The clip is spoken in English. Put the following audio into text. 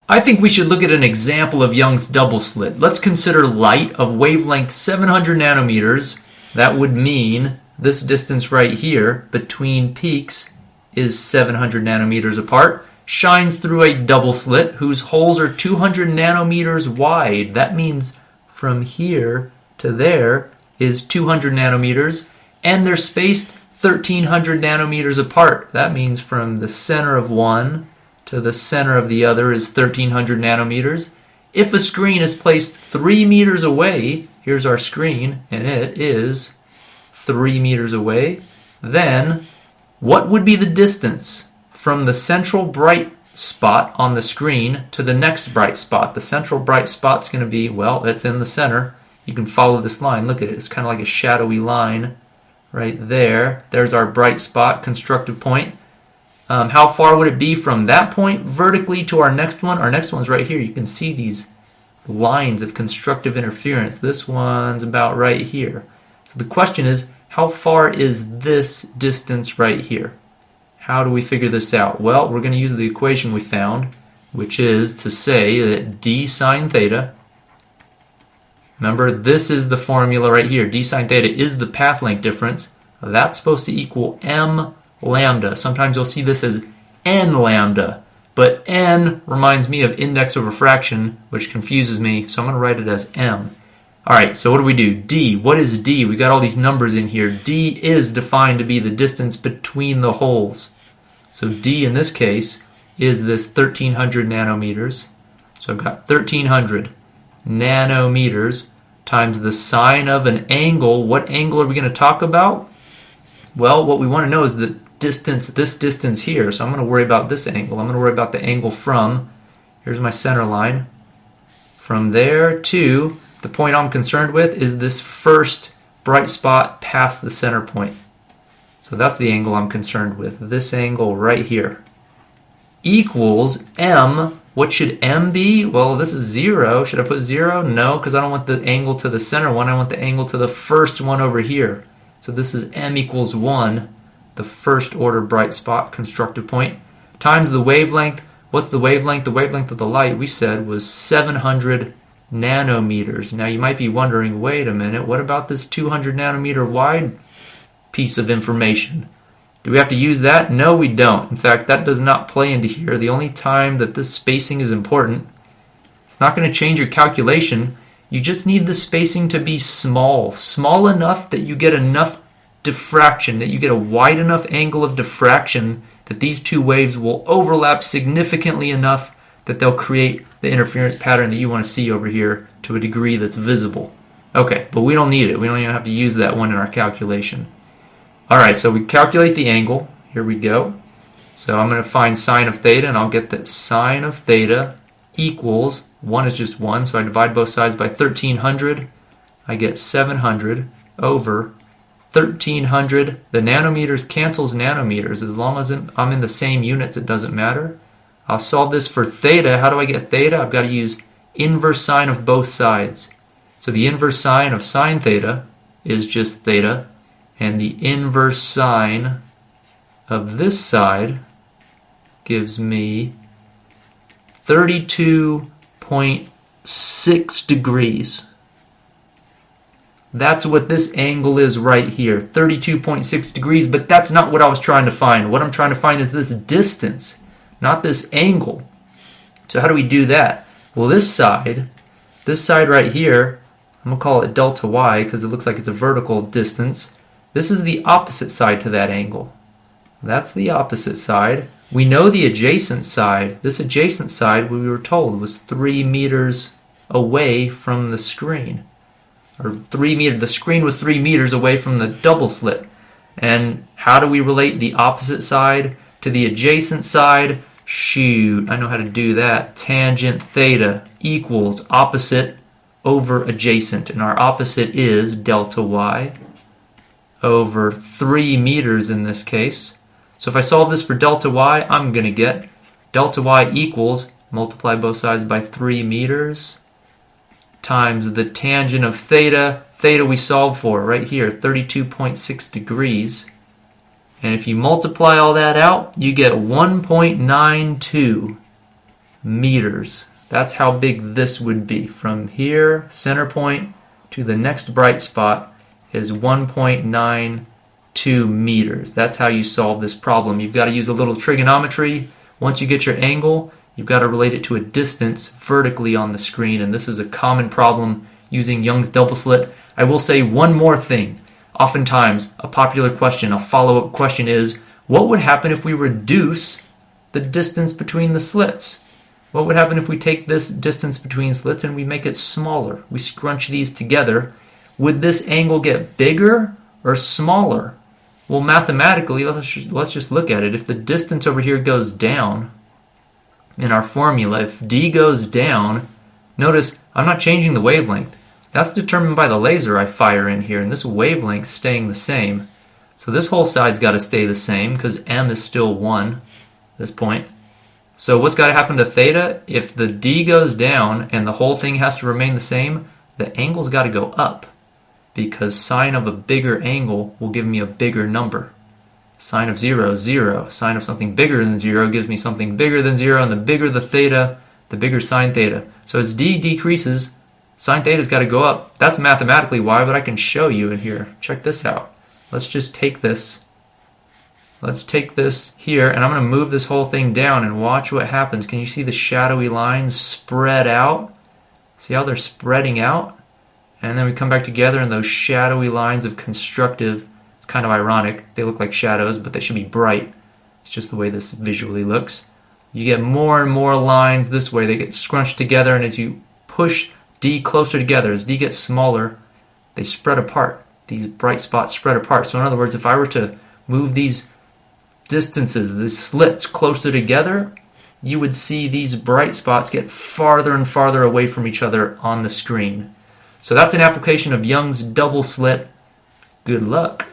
I think we should look at an example of Young's double slit. Let's consider light of wavelength 700 nanometers. That would mean this distance right here between peaks is 700 nanometers apart, shines through a double slit whose holes are 200 nanometers wide. That means from here to there is 200 nanometers, and they're spaced 1300 nanometers apart. That means from the center of one to the center of the other is 1300 nanometers. If a screen is placed 3 meters away, here's our screen, and it is 3 meters away, then what would be the distance from the central bright spot on the screen to the next bright spot? The central bright spot's going to be, well, it's in the center. You can follow this line. Look at it. It's kind of like a shadowy line right there. There's our bright spot, constructive point. How far would it be from that point vertically to our next one? Our next one's right here. You can see these lines of constructive interference. This one's about right here. So the question is, how far is this distance right here? How do we figure this out? Well, we're going to use the equation we found, which is to say that d sine theta, remember this is the formula right here, d sine theta is the path length difference. That's supposed to equal m lambda. Sometimes you'll see this as n lambda, but n reminds me of index over fraction, which confuses me, so I'm going to write it as m. Alright, so what do we do? D. What is D? We got all these numbers in here. D is defined to be the distance between the holes. So D in this case is this 1300 nanometers. So I've got 1300 nanometers times the sine of an angle. What angle are we going to talk about? Well, what we want to know is the distance, this distance here. So I'm going to worry about this angle. I'm going to worry about the angle from, here's my center line, from there to the point I'm concerned with is this first bright spot past the center point. So that's the angle I'm concerned with, this angle right here. Equals m. What should m be? Well, this is 0. Should I put 0? No, because I don't want the angle to the center one. I want the angle to the first one over here. So this is m equals 1, the first order bright spot, constructive point, times the wavelength. What's the wavelength? The wavelength of the light, we said, was 700 nanometers. Now you might be wondering, wait a minute, what about this 200 nanometer wide piece of information? Do we have to use that? No, we don't. In fact, that does not play into here. The only time that this spacing is important, it's not going to change your calculation. You just need the spacing to be small. Small enough that you get enough diffraction, that you get a wide enough angle of diffraction that these two waves will overlap significantly enough that they'll create the interference pattern that you want to see over here to a degree that's visible. Okay, but we don't need it. We don't even have to use that one in our calculation. Alright, so we calculate the angle. Here we go. So I'm going to find sine of theta, and I'll get that sine of theta equals, 1 is just 1, so I divide both sides by 1300. I get 700 over 1300. The nanometers cancels nanometers. As long as I'm in the same units, it doesn't matter. I'll solve this for theta. How do I get theta? I've got to use inverse sine of both sides. So the inverse sine of sine theta is just theta, and the inverse sine of this side gives me 32.6 degrees. That's what this angle is right here, 32.6 degrees, but that's not what I was trying to find. What I'm trying to find is this distance, not this angle. So how do we do that? Well, this side right here, I'm going to call it delta y because it looks like it's a vertical distance. This is the opposite side to that angle. That's the opposite side. We know the adjacent side. This adjacent side, we were told, was 3 meters away from the screen. Or 3 meters. The screen was 3 meters away from the double slit. And how do we relate the opposite side to the adjacent side? Shoot, I know how to do that. Tangent theta equals opposite over adjacent. And our opposite is delta y over 3 meters in this case. So if I solve this for delta y, I'm going to get delta y equals, multiply both sides by 3 meters, times the tangent of theta. Theta we solved for right here, 32.6 degrees. And if you multiply all that out, you get 1.92. meters. That's how big this would be. From here, center point, to the next bright spot is 1.92 meters. That's how you solve this problem. You've got to use a little trigonometry. Once you get your angle, you've got to relate it to a distance vertically on the screen, and this is a common problem using Young's double slit. I will say one more thing. Oftentimes, a popular question, a follow-up question is, what would happen if we reduce the distance between the slits? What would happen if we take this distance between slits and we make it smaller? We scrunch these together. Would this angle get bigger or smaller? Well, mathematically, let's just look at it. If the distance over here goes down, in our formula, if d goes down, notice I'm not changing the wavelength. That's determined by the laser I fire in here, and this wavelength's staying the same. So this whole side's got to stay the same because m is still 1 at this point. So what's got to happen to theta? If the d goes down and the whole thing has to remain the same, the angle's got to go up, because sine of a bigger angle will give me a bigger number. Sine of 0 is 0. Sine of something bigger than 0 gives me something bigger than 0, and the bigger the theta, the bigger sine theta. So as d decreases, sine theta's got to go up. That's mathematically why, but I can show you in here. Check this out. Let's just take this. Let's take this here, and I'm going to move this whole thing down and watch what happens. Can you see the shadowy lines spread out? See how they're spreading out? And then we come back together, and those shadowy lines of constructive, it's kind of ironic. They look like shadows, but they should be bright. It's just the way this visually looks. You get more and more lines this way. They get scrunched together, and as you push d closer together, as d gets smaller, they spread apart. These bright spots spread apart. So in other words, if I were to move these distances, these slits closer together, you would see these bright spots get farther and farther away from each other on the screen. So that's an application of Young's double slit. Good luck.